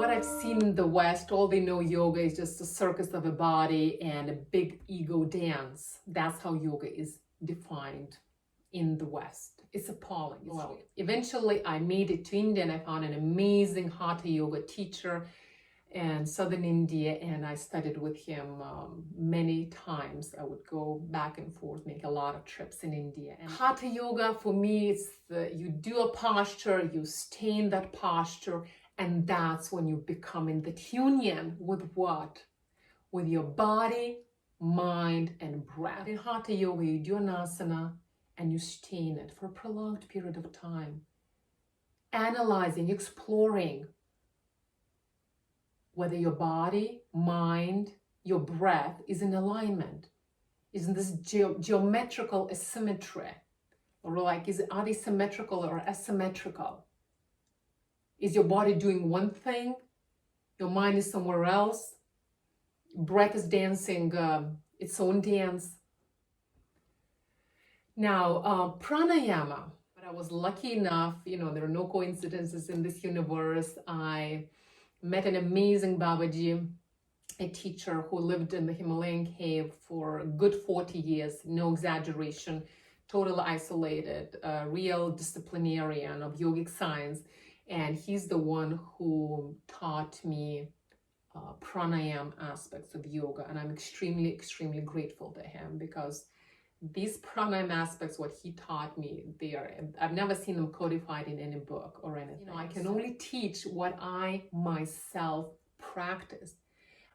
what I've seen in the West, all they know yoga is just a circus of a body and a big ego dance. That's how yoga is defined in the West. It's appalling. Well, eventually I made it to India and I found an amazing Hatha yoga teacher in southern India, and I studied with him many times. I would go back and forth, make a lot of trips in India. And Hatha yoga for me, it's you do a posture, you stay in that posture, and that's when you become in that union with what? With your body, mind, and breath. In Hatha yoga, you do an asana and you stay in it for a prolonged period of time, analyzing, exploring whether your body, mind, your breath is in alignment, is in this geometrical asymmetry, or like are they symmetrical or asymmetrical? Is your body doing one thing, your mind is somewhere else, breath is dancing its own dance? Now, pranayama, but I was lucky enough, there are no coincidences in this universe. I met an amazing Babaji, a teacher who lived in the Himalayan cave for a good 40 years, no exaggeration, totally isolated, real disciplinarian of yogic science. And he's the one who taught me pranayama aspects of yoga. And I'm extremely, extremely grateful to him, because these pranayama aspects, what he taught me, I've never seen them codified in any book or anything. I can only teach what I myself practice.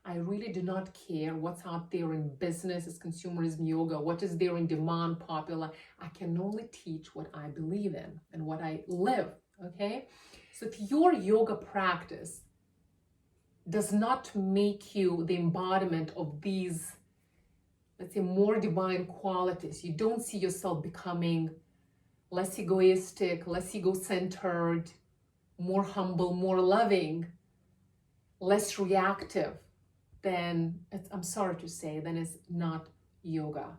I really do not care what's out there in business, as consumerism yoga, what is there in demand, popular. I can only teach what I believe in and what I live, okay? So if your yoga practice does not make you the embodiment of these, let's say, more divine qualities, you don't see yourself becoming less egoistic, less ego-centered, more humble, more loving, less reactive, then I'm sorry to say, then it's not yoga.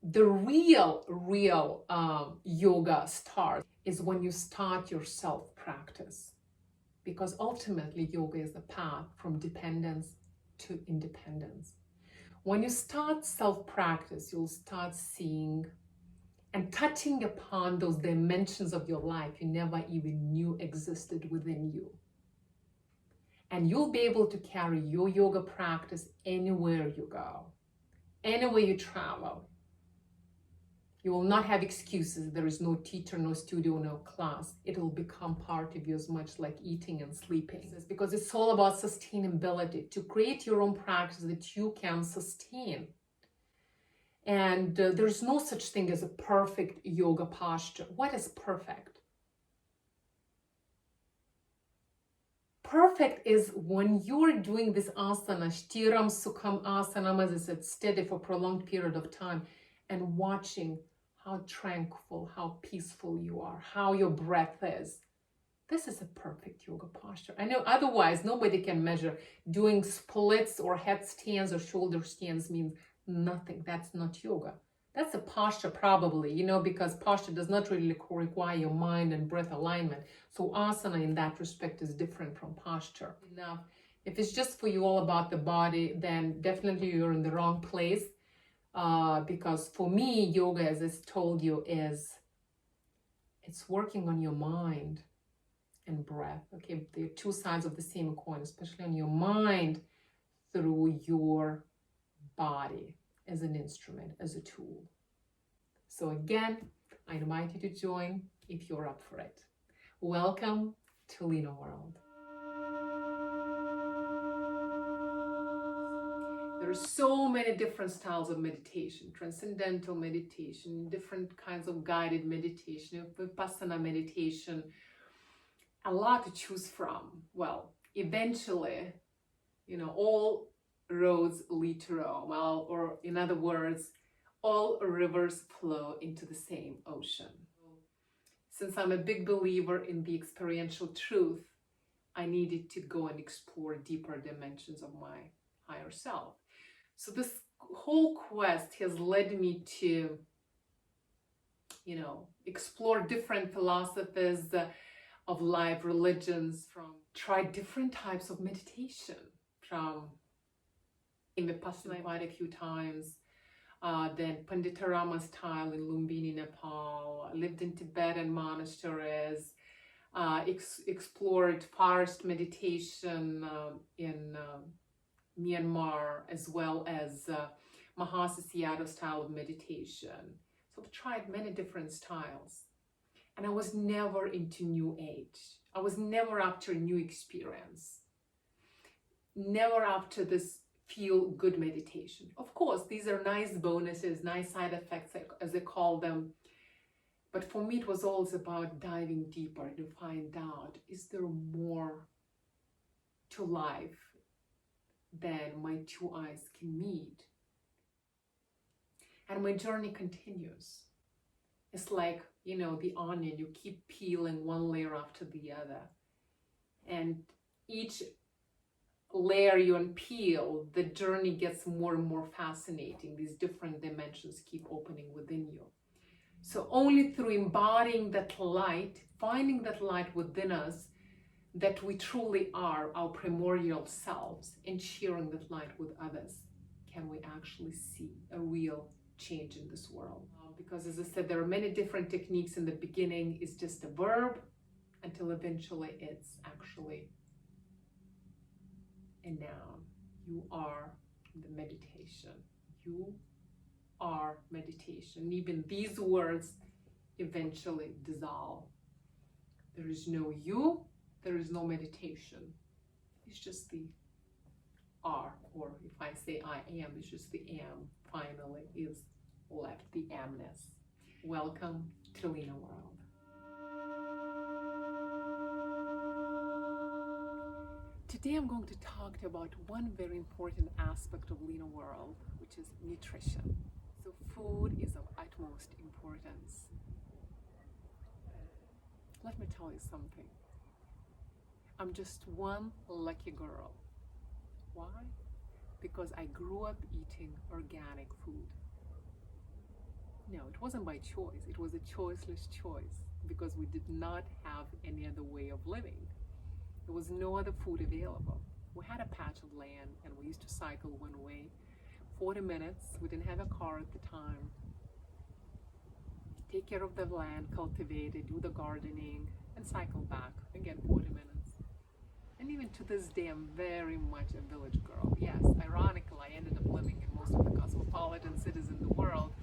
The real yoga starts is when you start your self-practice, because ultimately yoga is the path from dependence to independence. When you start self-practice, you'll start seeing and touching upon those dimensions of your life you never even knew existed within you. And you'll be able to carry your yoga practice anywhere you go, anywhere you travel. You will not have excuses. There is no teacher, no studio, no class. It will become part of you as much like eating and sleeping. It's because it's all about sustainability, to create your own practice that you can sustain. And there's no such thing as a perfect yoga posture. What is perfect? Perfect is when you're doing this asana, shtiram sukham asana, as I said, steady for a prolonged period of time, and watching how tranquil, how peaceful you are, how your breath is. This is a perfect yoga posture. I know otherwise nobody can measure. Doing splits or headstands or shoulder stands means nothing. That's not yoga. That's a posture probably, because posture does not really require your mind and breath alignment. So asana in that respect is different from posture. Now, if it's just for you all about the body, then definitely you're in the wrong place. Because for me, yoga, as I told you, it's working on your mind and breath. Okay, they're two sides of the same coin, especially on your mind through your body as an instrument, as a tool. So again, I invite you to join if you're up for it. Welcome to Lina-World. There are so many different styles of meditation, transcendental meditation, different kinds of guided meditation, vipassana meditation, a lot to choose from. Well, eventually, all roads lead to Rome. Well, or in other words, all rivers flow into the same ocean. Since I'm a big believer in the experiential truth, I needed to go and explore deeper dimensions of my higher self. So this whole quest has led me to, explore different philosophies of life, religions, from tried different types of meditation, from in Vipassana quite a few times, then Panditarama style in Lumbini, Nepal, lived in Tibetan monasteries, explored forest meditation in Myanmar, as well as Mahasi Sayadaw style of meditation. So I've tried many different styles. And I was never into New Age. I was never after a new experience. Never after this feel-good meditation. Of course, these are nice bonuses, nice side effects, as they call them. But for me, it was always about diving deeper to find out, is there more to life than my two eyes can meet? And my journey continues. It's like, you know, the onion, you keep peeling one layer after the other. And each layer you unpeel, the journey gets more and more fascinating. These different dimensions keep opening within you. So only through embodying that light, finding that light within us, that we truly are our primordial selves, and sharing that light with others, can we actually see a real change in this world. Because as I said, there are many different techniques. In the beginning, it's just a verb until eventually it's actually a noun. You are the meditation. You are meditation. Even these words eventually dissolve. There is no you, there is no meditation. It's just the are, or if I say I am, it's just the am finally is left, the amness. Welcome to Lina-World. Today I'm going to talk to you about one very important aspect of Lina-World, which is nutrition. So food is of utmost importance. Let me tell you something. I'm just one lucky girl. Why? Because I grew up eating organic food. No, it wasn't by choice. It was a choiceless choice because we did not have any other way of living. There was no other food available. We had a patch of land and we used to cycle one way, 40 minutes. We didn't have a car at the time. Take care of the land, cultivate it, do the gardening, and cycle back. Again, 40 minutes. And even to this day, I'm very much a village girl. Yes, ironically, I ended up living in most of the cosmopolitan cities in the world.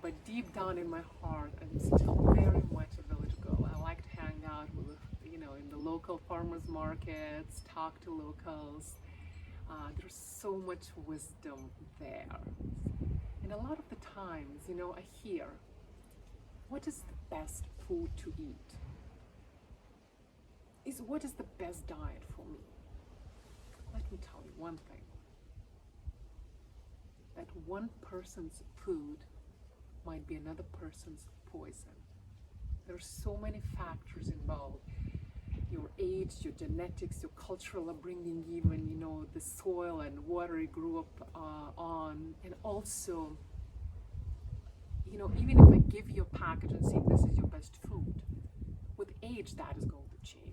But deep down in my heart, I'm still very much a village girl. I like to hang out with, you know, in the local farmers markets, talk to locals. There's so much wisdom there. And a lot of the times, you know, I hear, what is the best food to eat? What is the best diet for me? Let me tell you one thing. That one person's food might be another person's poison. There are so many factors involved. Your age, your genetics, your cultural upbringing, even, you know, the soil and water you grew up on. And also, you know, even if I give you a package and say this is your best food, with age that is going to change.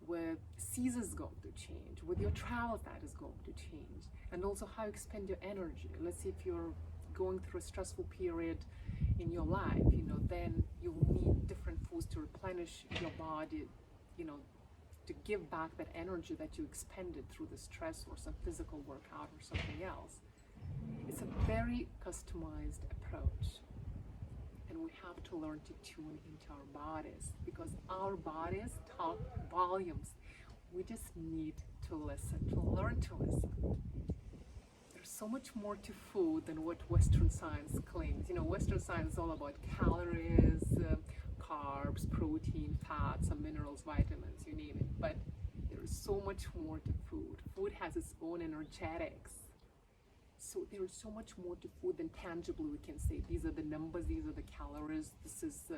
With seasons going to change, with your travels that is going to change, and also how you expend your energy. Let's say if you're going through a stressful period in your life, you know, then you need different foods to replenish your body, you know, to give back that energy that you expended through the stress or some physical workout or something else. It's a very customized approach. And we have to learn to tune into our bodies, because our bodies talk volumes. We just need to listen, to learn to listen. There's so much more to food than what Western science claims. You know, Western science is all about calories, carbs, protein, fats, some minerals, vitamins, you name it. But there is so much more to food. Food has its own energetics. So there is so much more to food than tangibly we can say, these are the numbers, these are the calories, this is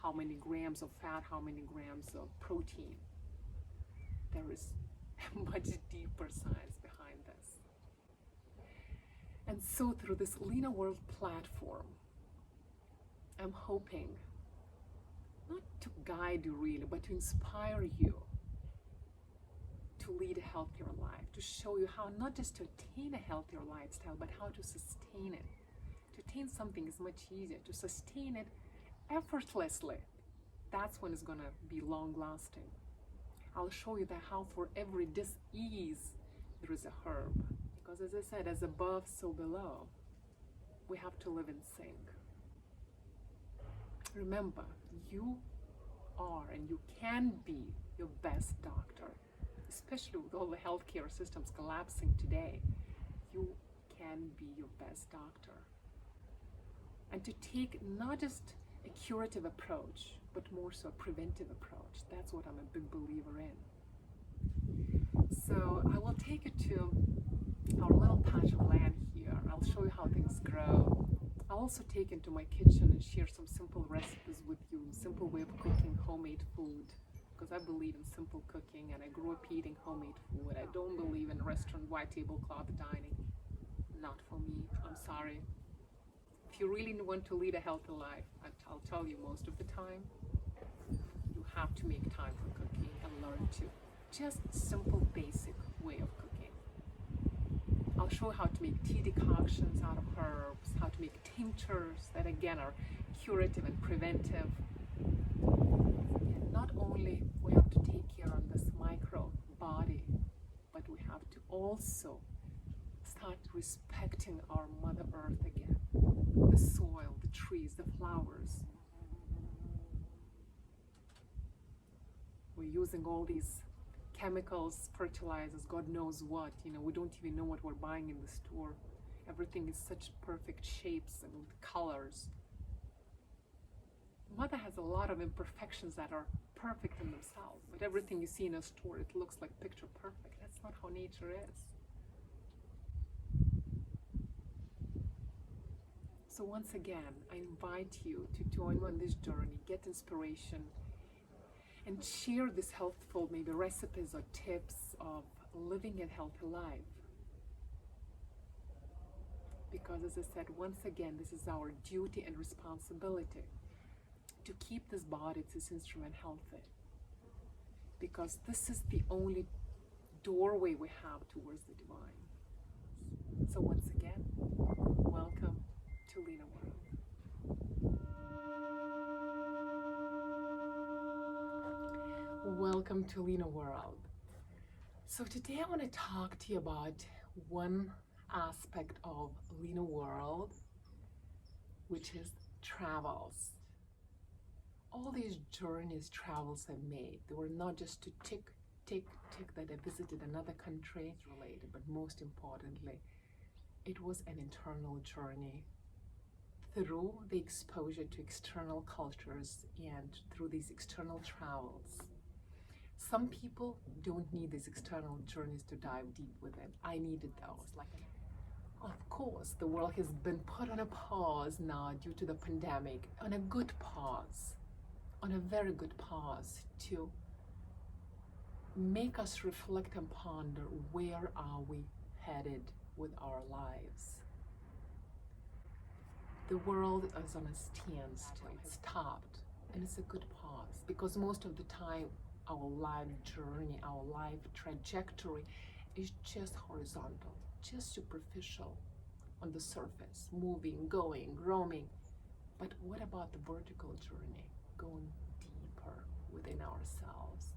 how many grams of fat, how many grams of protein. There is a much deeper science behind this. And so through this Lina-World platform, I'm hoping not to guide you really, but to inspire you to lead a healthier life, to show you how not just to attain a healthier lifestyle, but how to sustain it. To attain something is much easier. To sustain it effortlessly, that's when it's gonna be long-lasting. I'll show you that how for every dis-ease there is a herb. Because as I said, as above, so below. We have to live in sync. Remember, you are and you can be your best doctor. Especially with all the healthcare systems collapsing today, you can be your best doctor. And to take not just a curative approach, but more so a preventive approach. That's what I'm a big believer in. So I will take you to our little patch of land here. I'll show you how things grow. I'll also take you into my kitchen and share some simple recipes with you, simple way of cooking homemade food. Because I believe in simple cooking and I grew up eating homemade food. I don't believe in restaurant white tablecloth dining. Not for me, I'm sorry. If you really want to lead a healthy life, I'll tell you most of the time, you have to make time for cooking and learn to. Just simple, basic way of cooking. I'll show you how to make tea decoctions out of herbs, how to make tinctures that again are curative and preventive. Not only we have to take care of this micro body, but we have to also start respecting our Mother Earth again. The soil, the trees, the flowers. We're using all these chemicals, fertilizers, God knows what. We don't even know what we're buying in the store. Everything is such perfect shapes and colors. Mother has a lot of imperfections that are perfect in themselves, but everything you see in a store, it looks like picture perfect. That's not how nature is. So once again, I invite you to join me on this journey, get inspiration, and share this healthful maybe recipes or tips of living a healthy life. Because as I said, once again, this is our duty and responsibility to keep this body, this instrument healthy. Because this is the only doorway we have towards the divine. So once again, welcome to Lina-World. Welcome to Lina-World. So today I want to talk to you about one aspect of Lina-World, which is travels. All these journeys, travels I've made, they were not just to tick that I visited another country related, but most importantly, it was an internal journey through the exposure to external cultures and through these external travels. Some people don't need these external journeys to dive deep within. I needed those. Of course, the world has been put on a pause now due to the pandemic, on a good pause, on a very good pause to make us reflect and ponder, where are we headed with our lives? The world is on a standstill, it's stopped, and it's a good pause because most of the time our life journey, our life trajectory is just horizontal, just superficial on the surface, moving, going, roaming. But what about the vertical journey, going deeper within ourselves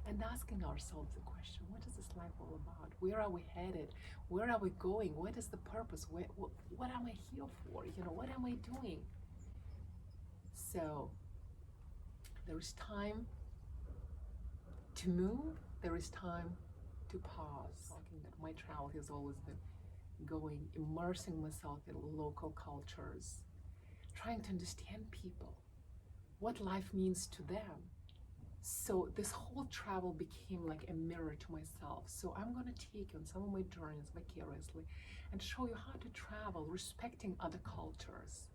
and asking ourselves the question, what is this life all about? Where are we headed? Where are we going? What is the purpose? What am I here for? What am I doing? So there is time to move, there is time to pause. Talking that my travel has always been going, immersing myself in local cultures, trying to understand people, what life means to them. So this whole travel became like a mirror to myself. So I'm going to take you on some of my journeys vicariously and show you how to travel respecting other cultures.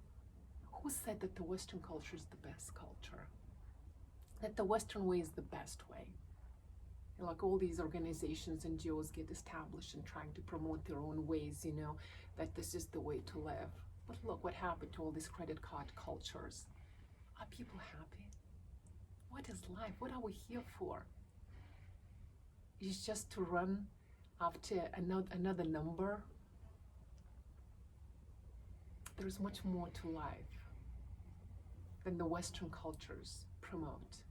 Who said that the Western culture is the best culture? That the Western way is the best way? Like all these organizations and NGOs get established and trying to promote their own ways, that this is the way to live. But look what happened to all these credit card cultures. Are people happy? What is life? What are we here for? Is just to run after another number? There is much more to life than the Western cultures promote.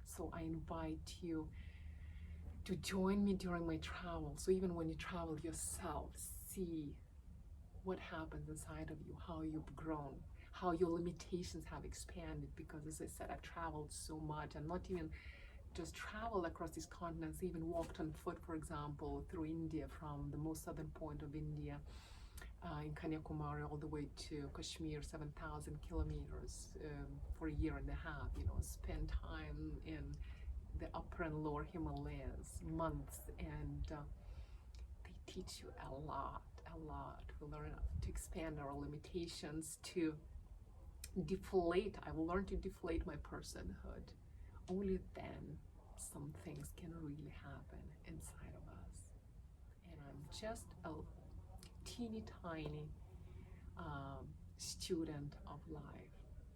So I invite you to join me during my travel. So even when you travel yourself, see what happens inside of you, how you've grown, how your limitations have expanded. Because as I said, I've traveled so much, and not even just traveled across these continents, even walked on foot, for example, through India, from the most southern point of India, in Kanyakumari, all the way to Kashmir, 7,000 kilometers for a year and a half, spend time in the upper and lower Himalayas, months, and they teach you a lot. We learn to expand our limitations, to deflate. I will learn to deflate my personhood. Only then some things can really happen inside of us. And I'm just a teeny tiny student of life,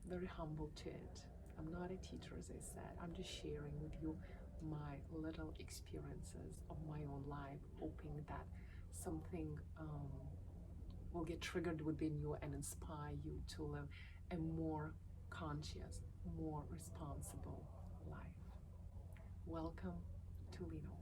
very humble to it. I'm not a teacher, as I said. I'm just sharing with you my little experiences of my own life, hoping that something will get triggered within you and inspire you to live a more conscious, more responsible life. Welcome to Lina-World.